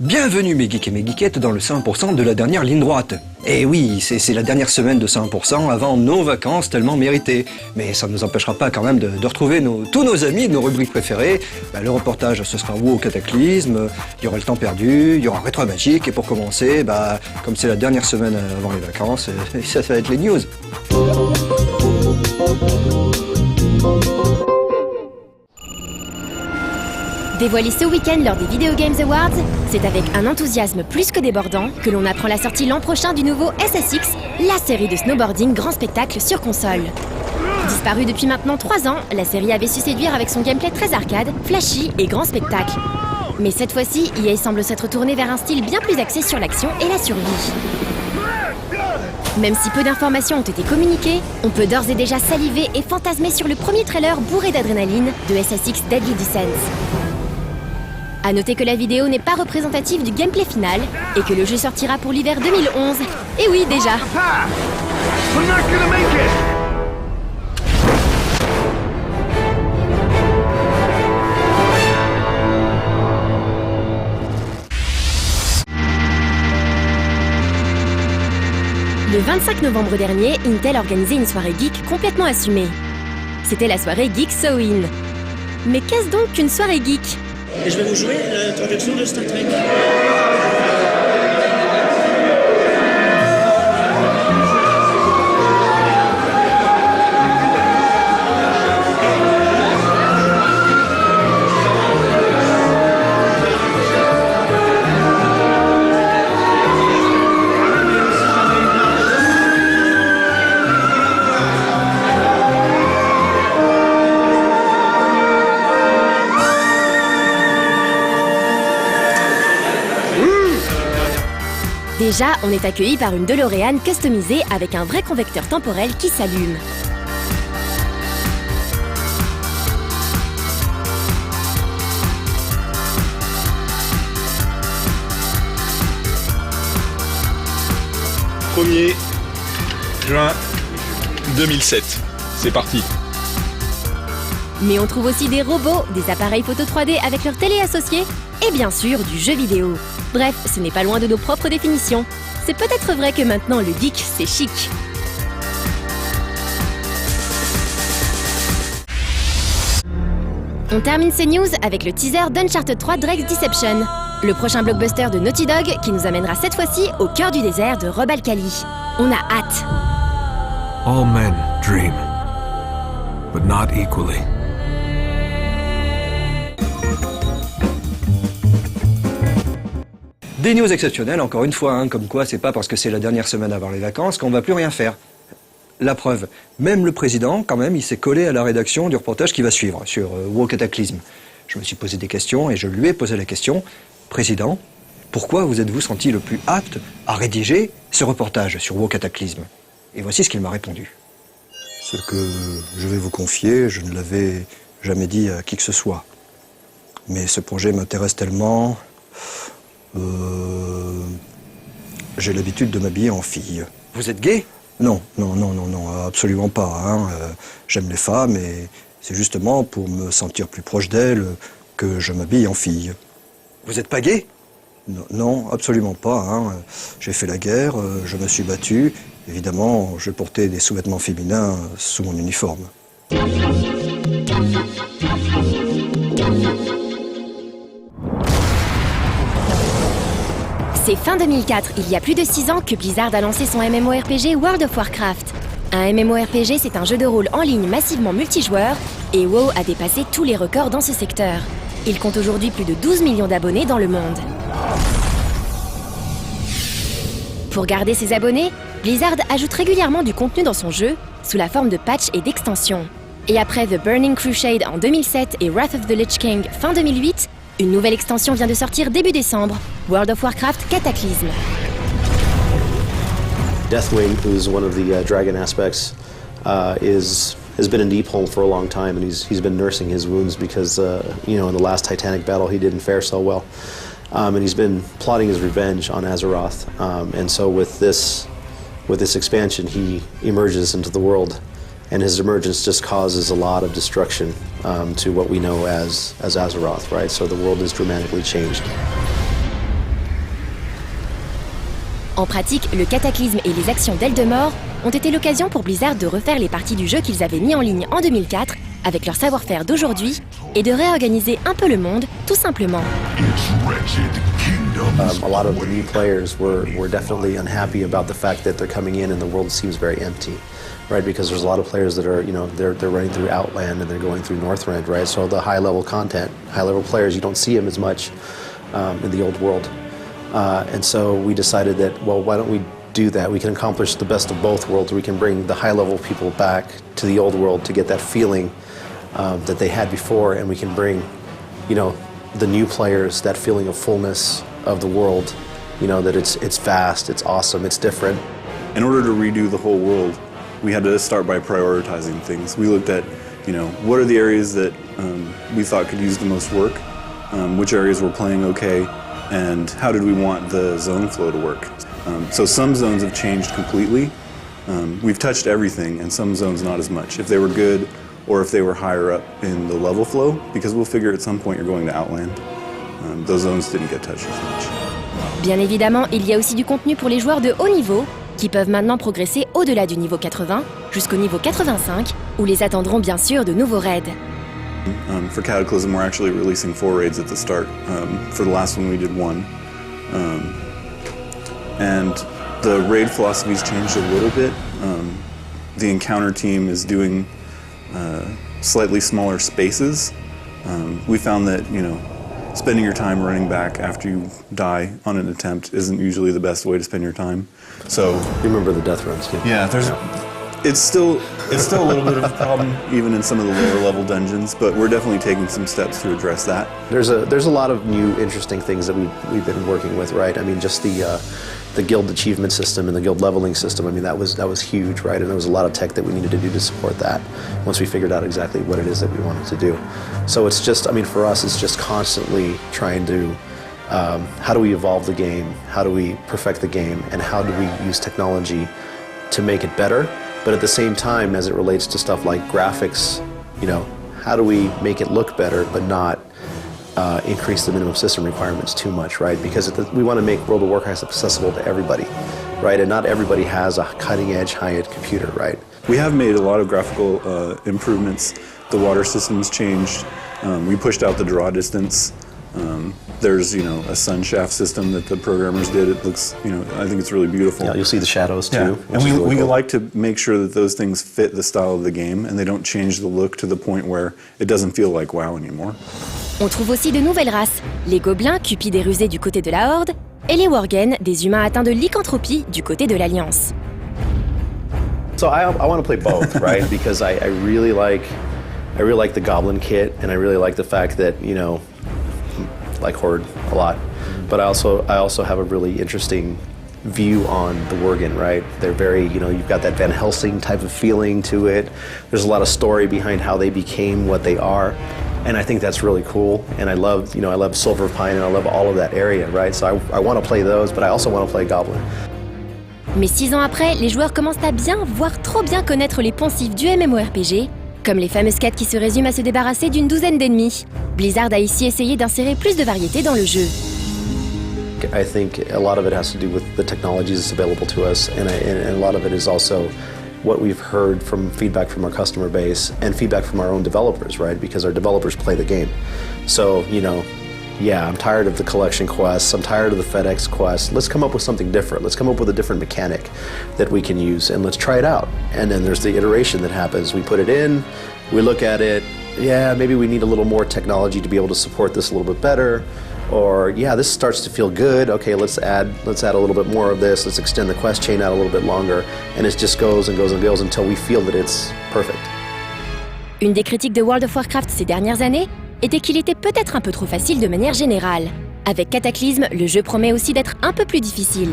Bienvenue mes geeks et mes geekettes dans le 100% de la dernière ligne droite. Et oui, c'est la dernière semaine de 100% avant nos vacances tellement méritées. Mais ça ne nous empêchera pas quand même de retrouver tous nos amis, nos rubriques préférées. Le reportage, ce sera WoW Cataclysme, il y aura le temps perdu, il y aura Rétro Magique. Et pour commencer, comme c'est la dernière semaine avant les vacances, ça va être les news. Dévoilé ce week-end lors des Video Games Awards, c'est avec un enthousiasme plus que débordant que l'on apprend la sortie l'an prochain du nouveau SSX, la série de snowboarding grand spectacle sur console. Disparue depuis maintenant 3 ans, la série avait su séduire avec son gameplay très arcade, flashy et grand spectacle. Mais cette fois-ci, EA semble s'être tourné vers un style bien plus axé sur l'action et la survie. Même si peu d'informations ont été communiquées, on peut d'ores et déjà saliver et fantasmer sur le premier trailer bourré d'adrénaline de SSX Deadly Descent. A noter que la vidéo n'est pas représentative du gameplay final et que le jeu sortira pour l'hiver 2011. Et oui, déjà. Le 25 novembre dernier, Intel organisait une soirée geek complètement assumée. C'était la soirée Geek So-In. Mais qu'est-ce donc qu'une soirée geek ? Et je vais vous jouer la traduction de Star Trek. Déjà, on est accueilli par une DeLorean customisée avec un vrai convecteur temporel qui s'allume. « 1er juin 2007. C'est parti. Mais on trouve aussi des robots, des appareils photo 3D avec leur télé associée et bien sûr du jeu vidéo. Bref, ce n'est pas loin de nos propres définitions. C'est peut-être vrai que maintenant le geek, c'est chic. On termine ces news avec le teaser d'Uncharted 3 Drake's Deception, le prochain blockbuster de Naughty Dog qui nous amènera cette fois-ci au cœur du désert de Rub al Khali. On a hâte. All men dream, but not equally. Des news exceptionnelles, encore une fois, comme quoi c'est pas parce que c'est la dernière semaine avant les vacances qu'on va plus rien faire. La preuve, même le président, quand même, il s'est collé à la rédaction du reportage qui va suivre sur WoW Cataclysme. Je me suis posé des questions et je lui ai posé la question, Président, pourquoi vous êtes-vous senti le plus apte à rédiger ce reportage sur WoW Cataclysme? Et voici ce qu'il m'a répondu. Ce que je vais vous confier, je ne l'avais jamais dit à qui que ce soit. Mais ce projet m'intéresse tellement... j'ai l'habitude de m'habiller en fille. Vous êtes gay? Non, absolument pas. J'aime les femmes et c'est justement pour me sentir plus proche d'elles que je m'habille en fille. Vous n'êtes pas gay? Non, absolument pas. J'ai fait la guerre, je me suis battu. Évidemment, je portais des sous-vêtements féminins sous mon uniforme. C'est fin 2004, il y a plus de 6 ans que Blizzard a lancé son MMORPG World of Warcraft. Un MMORPG, c'est un jeu de rôle en ligne massivement multijoueur, et WoW a dépassé tous les records dans ce secteur. Il compte aujourd'hui plus de 12 millions d'abonnés dans le monde. Pour garder ses abonnés, Blizzard ajoute régulièrement du contenu dans son jeu, sous la forme de patchs et d'extensions. Et après The Burning Crusade en 2007 et Wrath of the Lich King fin 2008, une nouvelle extension vient de sortir début décembre, World of Warcraft Cataclysme. Deathwing, who's one of the dragon aspects, has been in Deepholm for a long time, and he's been nursing his wounds because in the last Titanic battle he didn't fare so well, and he's been plotting his revenge on Azeroth. And so with this expansion, he emerges into the world. And his emergence just causes a lot of destruction to what we know as Azeroth, right? So the world is dramatically changed. En pratique, le cataclysme et les actions d'Eldemort ont été l'occasion pour Blizzard de refaire les parties du jeu qu'ils avaient mis en ligne en 2004 avec leur savoir-faire d'aujourd'hui et de réorganiser un peu le monde, tout simplement. A lot of the new players were definitely unhappy about the fact that they're coming in and the world seems very empty, right? Because there's a lot of players that are, they're running through Outland and they're going through Northrend, right? So the high-level content, high-level players, you don't see them as much in the old world. And so we decided that, well, why don't we do that? We can accomplish the best of both worlds. We can bring the high-level people back to the old world to get that feeling that they had before, and we can bring, the new players that feeling of fullness of the world, that it's vast, it's awesome, it's different. In order to redo the whole world, we had to start by prioritizing things. We looked at, what are the areas that we thought could use the most work, which areas were playing okay, and how did we want the zone flow to work. So some zones have changed completely. We've touched everything, and some zones not as much. If they were good, or if they were higher up in the level flow, because we'll figure at some point you're going to Outland. Those zones didn't get touched as much. Bien évidemment, il y a aussi du contenu pour les joueurs de haut niveau, qui peuvent maintenant progresser au-delà du niveau 80, jusqu'au niveau 85, où les attendront bien sûr de nouveaux raids. For Cataclysm, we're actually releasing 4 raids at the start. For the last one, we did 1. And the raid philosophy's changed a little bit. The encounter team is doing slightly smaller spaces. We found that, spending your time running back after you die on an attempt isn't usually the best way to spend your time. So You remember the death runs, too. yeah, it's still a little bit of a problem, even in some of the lower level dungeons, but we're definitely taking some steps to address that. There's a lot of new interesting things that we've been working with, right? I mean, just the guild achievement system and the guild leveling system. I mean, that was huge, right? And there was a lot of tech that we needed to do to support that once we figured out exactly what it is that we wanted to do. So it's just, for us, it's just constantly trying to, how do we evolve the game? How do we perfect the game? And how do we use technology to make it better? But at the same time, as it relates to stuff like graphics, how do we make it look better but not increase the minimum system requirements too much, right? Because we want to make World of Warcraft accessible to everybody, right? And not everybody has a cutting-edge, high-end computer, right? We have made a lot of graphical improvements. The water system's changed. We pushed out the draw distance. There's, a sun shaft system that the programmers did. It looks, I think it's really beautiful. Yeah, you'll see the shadows too. Yeah. And we like to make sure that those things fit the style of the game and they don't change the look to the point where it doesn't feel like WoW anymore. On trouve aussi de nouvelles races, les gobelins, cupides et rusés du côté de la Horde, et les worgen, des humains atteints de lycanthropie du côté de l'Alliance. So I want to play both, right? Because I really like the Goblin kit, and I really like the fact that, like Horde a lot. But I also have a really interesting view on the Worgen, right? They're very, you've got that Van Helsing type of feeling to it. There's a lot of story behind how they became what they are. And I think that's really cool. And I love Silver Pine and I love all of that area, right? So I want to play those, but I also want to play Goblin. Mais 6 ans après, les joueurs commencent à bien, voire trop bien connaître les poncifs du MMORPG, comme les fameuses quêtes qui se résument à se débarrasser d'une douzaine d'ennemis. Blizzard a ici essayé d'insérer plus de variété dans le jeu. I think a lot of it has to do with the technologies that's available to us, and a lot of it is also what we've heard from feedback from our customer base and feedback from our own developers, right? Because our developers play the game. So, I'm tired of the collection quests, I'm tired of the FedEx quests. Let's come up with something different. Let's come up with a different mechanic that we can use and let's try it out. And then there's the iteration that happens. We put it in, we look at it, maybe we need a little more technology to be able to support this a little bit better. Or, this starts to feel good. Okay, let's add a little bit more of this. Let's extend the quest chain out a little bit longer. And it just goes and goes and goes until we feel that it's perfect. Une des critiques de World of Warcraft ces dernières années était qu'il était peut-être un peu trop facile de manière générale. Avec Cataclysme, le jeu promet aussi d'être un peu plus difficile.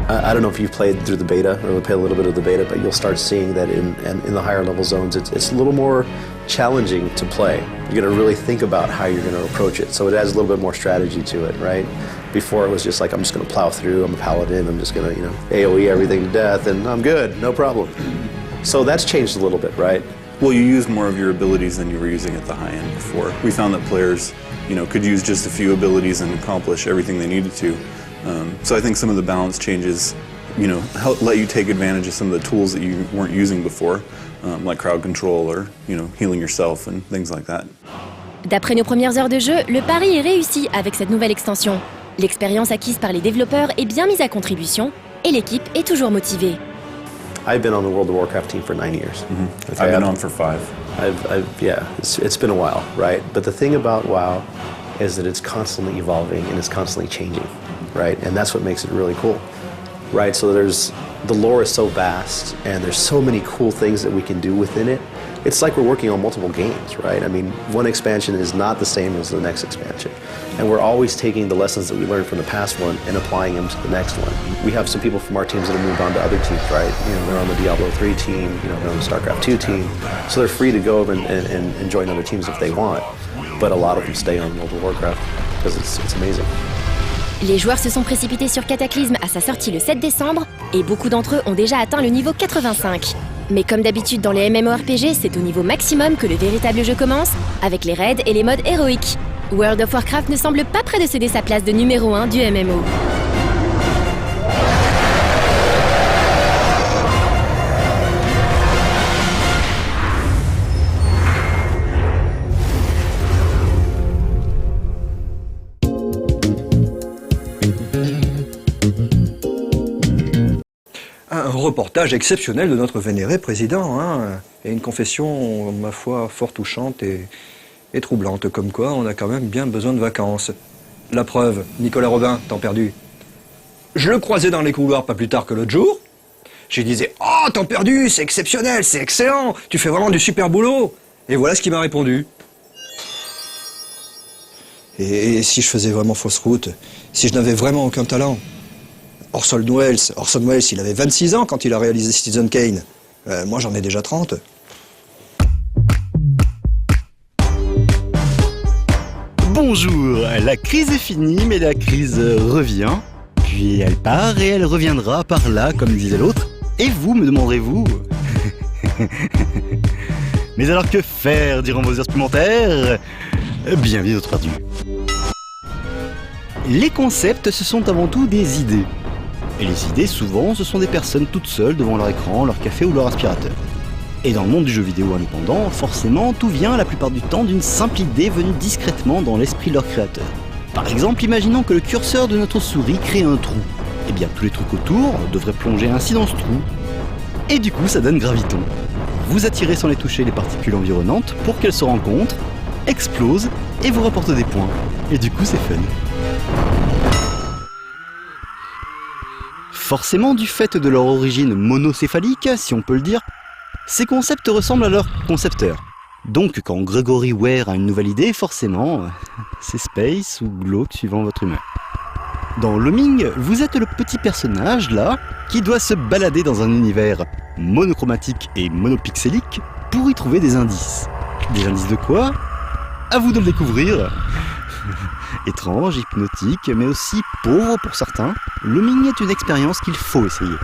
I don't know if you've played through the beta or played a little bit of the beta, but you'll start seeing that in the higher level zones, it's a little more challenging to play. You're going to really think about how you're going to approach it. So it adds a little bit more strategy to it, right? Before it was just like, I'm just going to plow through, I'm a paladin, I'm just going to, AoE everything to death, and I'm good, no problem. So that's changed a little bit, right? Well, you used more of your abilities than you were using at the high end before. We found that players, could use just a few abilities and accomplish everything they needed to. So I think some of the balance changes, help let you take advantage of some of the tools that you weren't using before, like crowd control or, healing yourself and things like that. D'après nos premières heures de jeu, le pari est réussi avec cette nouvelle extension. L'expérience acquise par les développeurs est bien mise à contribution et l'équipe est toujours motivée. I've been on the World of Warcraft team for 9 years. Mm-hmm. I've been on for 5. It's been a while, right? But the thing about WoW is that it's constantly evolving and it's constantly changing, right? And that's what makes it really cool, right? So the lore is so vast and there's so many cool things that we can do within it. It's like we're working on multiple games, right? I mean, one expansion is not the same as the next expansion. And we're always taking the lessons that we learned from the past one and applying them to the next one. We have some people from our teams that have moved on to other teams, right? They're on the Diablo 3 team, they're on the StarCraft 2 team. So they're free to go and join other teams if they want. But a lot of them stay on World of Warcraft because it's amazing. Les joueurs se sont précipités sur Cataclysme à sa sortie le 7 décembre et beaucoup d'entre eux ont déjà atteint le niveau 85. Mais comme d'habitude dans les MMORPG, c'est au niveau maximum que le véritable jeu commence, avec les raids et les modes héroïques. World of Warcraft ne semble pas près de céder sa place de numéro 1 du MMO. Un reportage exceptionnel de notre vénéré président, et une confession, ma foi, fort touchante et troublante, comme quoi on a quand même bien besoin de vacances. La preuve, Nicolas Robin, temps perdu. Je le croisais dans les couloirs pas plus tard que l'autre jour. Je lui disais « Oh, temps perdu, c'est exceptionnel, c'est excellent, tu fais vraiment du super boulot !» Et voilà ce qu'il m'a répondu. Et si je faisais vraiment fausse route, si je n'avais vraiment aucun talent? Orson Welles, il avait 26 ans quand il a réalisé Citizen Kane. Moi, j'en ai déjà 30. Bonjour, la crise est finie, mais la crise revient. Puis elle part et elle reviendra par là, comme disait l'autre. Et vous, me demanderez-vous? Mais alors que faire durant vos heures supplémentaires? Bienvenue d'autres perdus. Les concepts, ce sont avant tout des idées. Et les idées, souvent, ce sont des personnes toutes seules devant leur écran, leur café ou leur aspirateur. Et dans le monde du jeu vidéo indépendant, forcément, tout vient la plupart du temps d'une simple idée venue discrètement dans l'esprit de leur créateur. Par exemple, imaginons que le curseur de notre souris crée un trou. Eh bien, tous les trucs autour devraient plonger ainsi dans ce trou. Et du coup, ça donne Graviton. Vous attirez sans les toucher les particules environnantes pour qu'elles se rencontrent, explosent et vous rapportent des points. Et du coup, c'est fun. Forcément, du fait de leur origine monocéphalique, si on peut le dire, ces concepts ressemblent à leurs concepteurs. Donc, quand Gregory Ware a une nouvelle idée, forcément, c'est space ou glauque suivant votre humeur. Dans Looming, vous êtes le petit personnage, là, qui doit se balader dans un univers monochromatique et monopixélique pour y trouver des indices. Des indices de quoi? À vous de le découvrir. Étrange, hypnotique, mais aussi pauvre pour certains, Looming est une expérience qu'il faut essayer.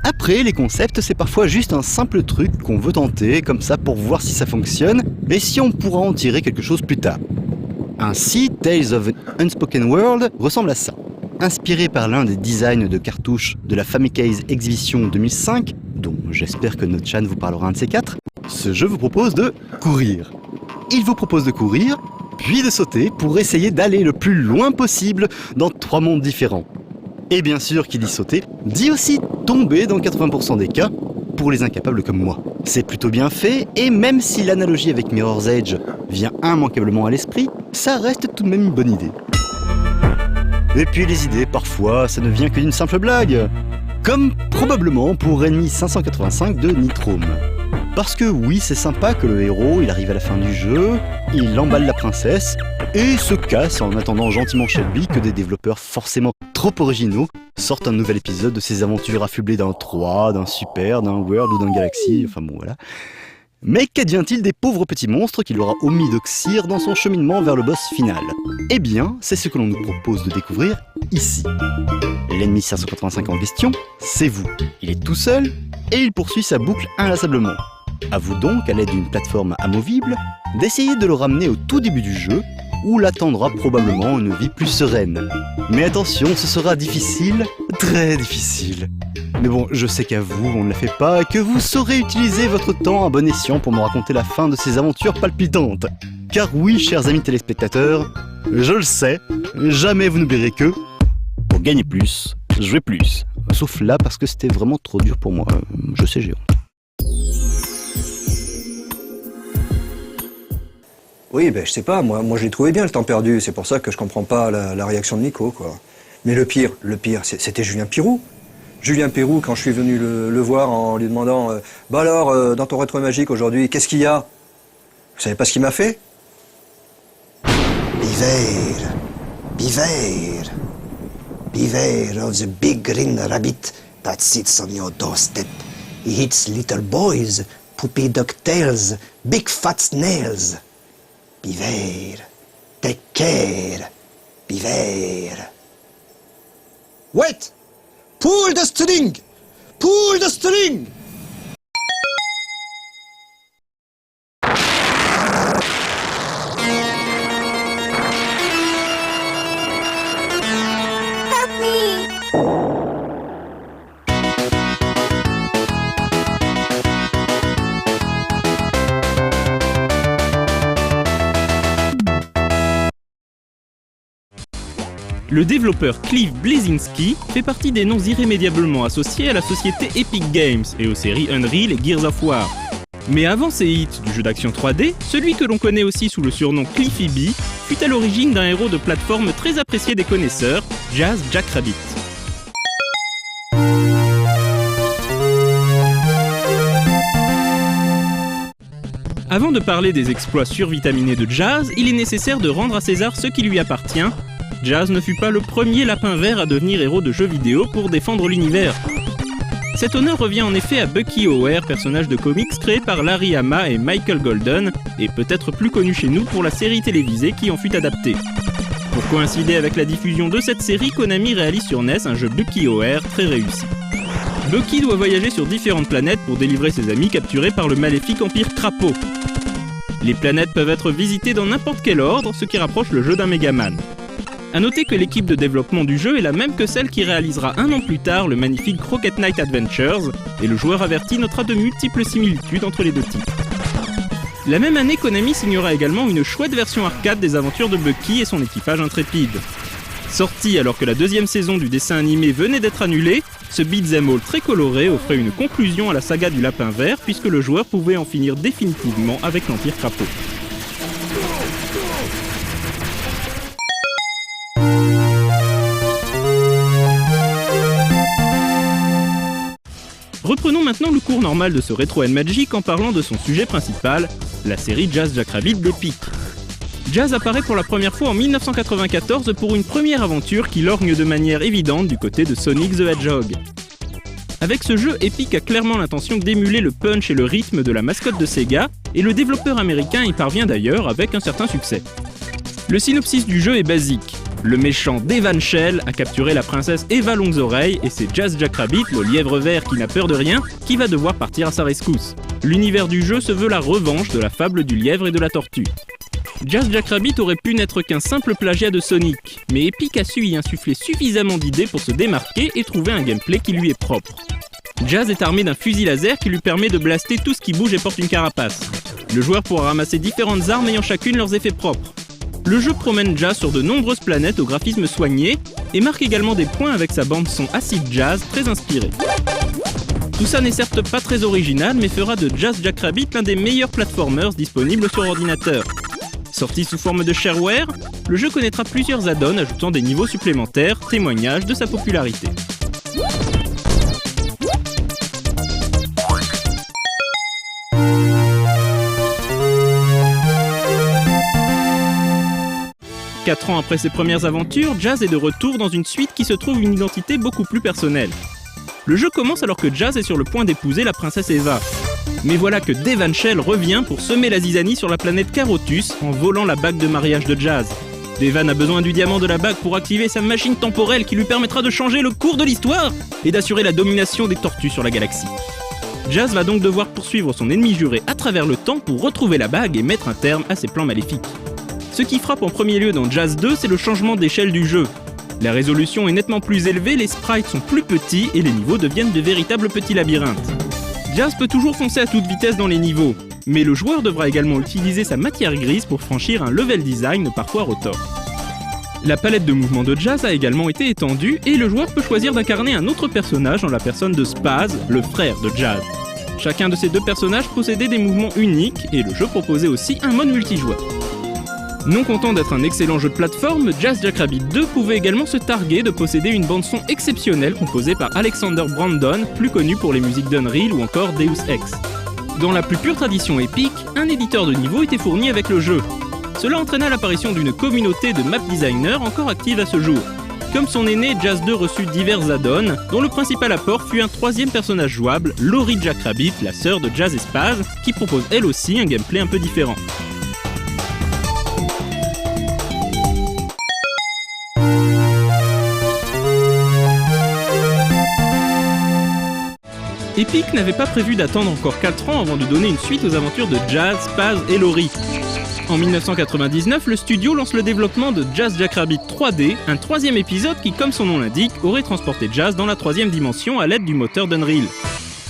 Après, les concepts, c'est parfois juste un simple truc qu'on veut tenter, comme ça pour voir si ça fonctionne, et si on pourra en tirer quelque chose plus tard. Ainsi, Tales of an Unspoken World ressemble à ça. Inspiré par l'un des designs de cartouches de la Famicase Exhibition 2005, dont j'espère que notre Chan vous parlera un de ces quatre, ce jeu vous propose de courir. Il vous propose de courir, puis de sauter pour essayer d'aller le plus loin possible dans 3 mondes différents. Et bien sûr, qui dit sauter, dit aussi tomber dans 80% des cas, pour les incapables comme moi. C'est plutôt bien fait, et même si l'analogie avec Mirror's Edge vient immanquablement à l'esprit, ça reste tout de même une bonne idée. Et puis les idées, parfois, ça ne vient que d'une simple blague. Comme probablement pour Enemy 585 de Nitrome. Parce que oui, c'est sympa que le héros, il arrive à la fin du jeu, il emballe la princesse, et se casse en attendant gentiment chez lui que des développeurs forcément trop originaux sortent un nouvel épisode de ses aventures affublées d'un 3, d'un Super, d'un World ou d'un Galaxy, enfin bon voilà. Mais qu'advient-il des pauvres petits monstres qu'il aura omis d'oxyre dans son cheminement vers le boss final? Eh bien, c'est ce que l'on nous propose de découvrir ici. L'ennemi 585 en question, c'est vous. Il est tout seul, et il poursuit sa boucle inlassablement. À vous donc, à l'aide d'une plateforme amovible, d'essayer de le ramener au tout début du jeu, où l'attendra probablement une vie plus sereine. Mais attention, ce sera difficile, très difficile. Mais bon, je sais qu'à vous, on ne la fait pas et que vous saurez utiliser votre temps à bon escient pour me raconter la fin de ces aventures palpitantes. Car oui, chers amis téléspectateurs, je le sais, jamais vous n'oublierez que pour gagner plus, jouer plus. Sauf là parce que c'était vraiment trop dur pour moi. Je sais, j'ai honte. Oui, je sais pas, moi je l'ai trouvé bien le temps perdu, c'est pour ça que je comprends pas la réaction de Nico, quoi. Mais le pire, c'était Julien Pirou. Julien Pirou, quand je suis venu le voir en lui demandant « Bah alors, dans ton rétro magique aujourd'hui, qu'est-ce qu'il y a ?» Vous savez pas ce qu'il m'a fait? Beware of the big green rabbit that sits on your doorstep. He eats little boys, poopy ducktails, big fat snails. Beware. Take care. Beware. Wait! Pull the string! Pull the string! Le développeur Cliff Bleszinski fait partie des noms irrémédiablement associés à la société Epic Games et aux séries Unreal et Gears of War. Mais avant ces hits du jeu d'action 3D, celui que l'on connaît aussi sous le surnom Cliffy B fut à l'origine d'un héros de plateforme très apprécié des connaisseurs, Jazz Jackrabbit. Avant de parler des exploits survitaminés de Jazz, il est nécessaire de rendre à César ce qui lui appartient. Jazz ne fut pas le premier lapin vert à devenir héros de jeux vidéo pour défendre l'univers. Cet honneur revient en effet à Bucky O'Hare, personnage de comics créé par Larry Hama et Michael Golden, et peut-être plus connu chez nous pour la série télévisée qui en fut adaptée. Pour coïncider avec la diffusion de cette série, Konami réalise sur NES un jeu Bucky O'Hare très réussi. Bucky doit voyager sur différentes planètes pour délivrer ses amis capturés par le maléfique Empire Crapaud. Les planètes peuvent être visitées dans n'importe quel ordre, ce qui rapproche le jeu d'un Megaman. A noter que l'équipe de développement du jeu est la même que celle qui réalisera un an plus tard le magnifique Crockett Knight Adventures, et le joueur averti notera de multiples similitudes entre les deux titres. La même année, Konami signera également une chouette version arcade des aventures de Bucky et son équipage intrépide. Sorti alors que la deuxième saison du dessin animé venait d'être annulée, ce beat'em all très coloré offrait une conclusion à la saga du Lapin Vert puisque le joueur pouvait en finir définitivement avec l'Empire Crapaud. Reprenons maintenant le cours normal de ce Retro & Magic en parlant de son sujet principal, la série Jazz Jackrabbit d'Epic. Jazz apparaît pour la première fois en 1994 pour une première aventure qui lorgne de manière évidente du côté de Sonic the Hedgehog. Avec ce jeu, Epic a clairement l'intention d'émuler le punch et le rythme de la mascotte de Sega, et le développeur américain y parvient d'ailleurs avec un certain succès. Le synopsis du jeu est basique. Le méchant Devan Shell a capturé la princesse Eva Longues-Oreilles et c'est Jazz Jackrabbit, le lièvre vert qui n'a peur de rien, qui va devoir partir à sa rescousse. L'univers du jeu se veut la revanche de la fable du lièvre et de la tortue. Jazz Jackrabbit aurait pu n'être qu'un simple plagiat de Sonic, mais Epic a su y insuffler suffisamment d'idées pour se démarquer et trouver un gameplay qui lui est propre. Jazz est armé d'un fusil laser qui lui permet de blaster tout ce qui bouge et porte une carapace. Le joueur pourra ramasser différentes armes ayant chacune leurs effets propres. Le jeu promène Jazz sur de nombreuses planètes au graphisme soigné et marque également des points avec sa bande-son acid jazz très inspirée. Tout ça n'est certes pas très original mais fera de Jazz Jackrabbit l'un des meilleurs platformers disponibles sur ordinateur. Sorti sous forme de shareware, le jeu connaîtra plusieurs add-ons ajoutant des niveaux supplémentaires, témoignage de sa popularité. Quatre ans après ses premières aventures, Jazz est de retour dans une suite qui se trouve une identité beaucoup plus personnelle. Le jeu commence alors que Jazz est sur le point d'épouser la princesse Eva. Mais voilà que Devan Shell revient pour semer la zizanie sur la planète Carotus en volant la bague de mariage de Jazz. Devan a besoin du diamant de la bague pour activer sa machine temporelle qui lui permettra de changer le cours de l'histoire et d'assurer la domination des tortues sur la galaxie. Jazz va donc devoir poursuivre son ennemi juré à travers le temps pour retrouver la bague et mettre un terme à ses plans maléfiques. Ce qui frappe en premier lieu dans Jazz 2, c'est le changement d'échelle du jeu. La résolution est nettement plus élevée, les sprites sont plus petits et les niveaux deviennent de véritables petits labyrinthes. Jazz peut toujours foncer à toute vitesse dans les niveaux, mais le joueur devra également utiliser sa matière grise pour franchir un level design parfois retors. La palette de mouvements de Jazz a également été étendue et le joueur peut choisir d'incarner un autre personnage en la personne de Spaz, le frère de Jazz. Chacun de ces deux personnages possédait des mouvements uniques et le jeu proposait aussi un mode multijoueur. Non content d'être un excellent jeu de plateforme, Jazz Jackrabbit 2 pouvait également se targuer de posséder une bande-son exceptionnelle composée par Alexander Brandon, plus connu pour les musiques d'Unreal ou encore Deus Ex. Dans la plus pure tradition épique, un éditeur de niveau était fourni avec le jeu. Cela entraîna l'apparition d'une communauté de map designers encore active à ce jour. Comme son aîné, Jazz 2 reçut divers add-ons, dont le principal apport fut un troisième personnage jouable, Laurie Jackrabbit, la sœur de Jazz et Spaz, qui propose elle aussi un gameplay un peu différent. Epic n'avait pas prévu d'attendre encore 4 ans avant de donner une suite aux aventures de Jazz, Spaz et Laurie. En 1999, le studio lance le développement de Jazz Jackrabbit 3D, un troisième épisode qui, comme son nom l'indique, aurait transporté Jazz dans la troisième dimension à l'aide du moteur d'Unreal.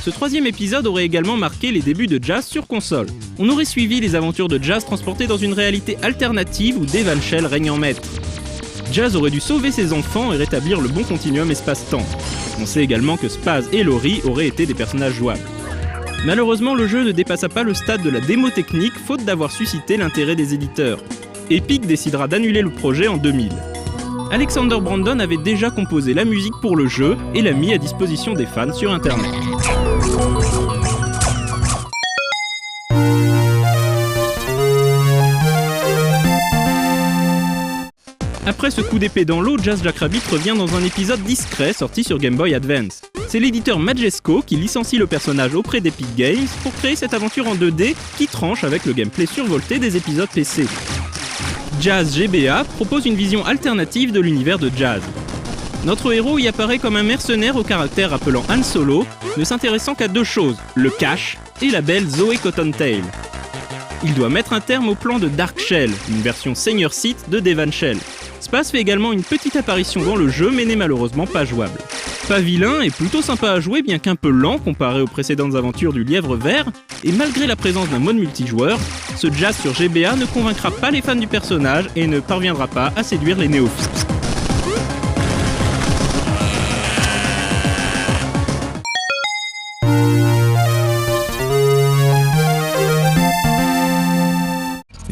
Ce troisième épisode aurait également marqué les débuts de Jazz sur console. On aurait suivi les aventures de Jazz transportées dans une réalité alternative où Devan Shell règne en maître. Jazz aurait dû sauver ses enfants et rétablir le bon continuum espace-temps. On sait également que Spaz et Laurie auraient été des personnages jouables. Malheureusement, le jeu ne dépassa pas le stade de la démo technique, faute d'avoir suscité l'intérêt des éditeurs. Epic décidera d'annuler le projet en 2000. Alexander Brandon avait déjà composé la musique pour le jeu et l'a mis à disposition des fans sur internet. Après ce coup d'épée dans l'eau, Jazz Jackrabbit revient dans un épisode discret sorti sur Game Boy Advance. C'est l'éditeur Majesco qui licencie le personnage auprès d'Epic Games pour créer cette aventure en 2D qui tranche avec le gameplay survolté des épisodes PC. Jazz GBA propose une vision alternative de l'univers de Jazz. Notre héros y apparaît comme un mercenaire au caractère rappelant Han Solo, ne s'intéressant qu'à deux choses, le cash et la belle Zoe Cottontail. Il doit mettre un terme au plan de Dark Shell, une version Senior Sith de Devan Shell. Spaz fait également une petite apparition dans le jeu mais n'est malheureusement pas jouable. Pas vilain et plutôt sympa à jouer bien qu'un peu lent comparé aux précédentes aventures du Lièvre Vert, et malgré la présence d'un mode multijoueur, ce Jazz sur GBA ne convaincra pas les fans du personnage et ne parviendra pas à séduire les néophytes.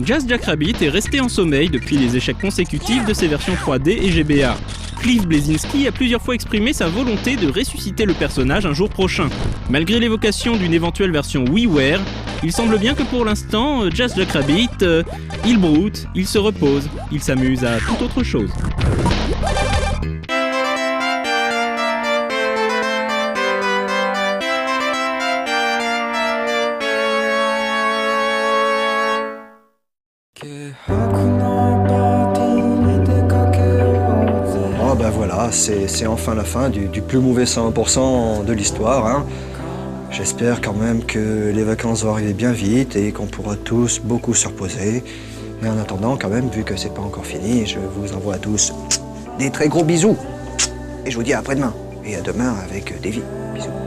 Jazz Jackrabbit est resté en sommeil depuis les échecs consécutifs de ses versions 3D et GBA. Cliff Bleszinski a plusieurs fois exprimé sa volonté de ressusciter le personnage un jour prochain. Malgré l'évocation d'une éventuelle version WiiWare, il semble bien que pour l'instant, Jazz Jackrabbit, il broute, il se repose, il s'amuse à toute autre chose. Oh ben voilà, c'est enfin la fin du plus mauvais 100% de l'histoire. Hein. J'espère quand même que les vacances vont arriver bien vite et qu'on pourra tous beaucoup se reposer. Mais en attendant, quand même, vu que c'est pas encore fini, je vous envoie à tous des très gros bisous. Et je vous dis à après-demain. Et à demain avec Davy. Bisous.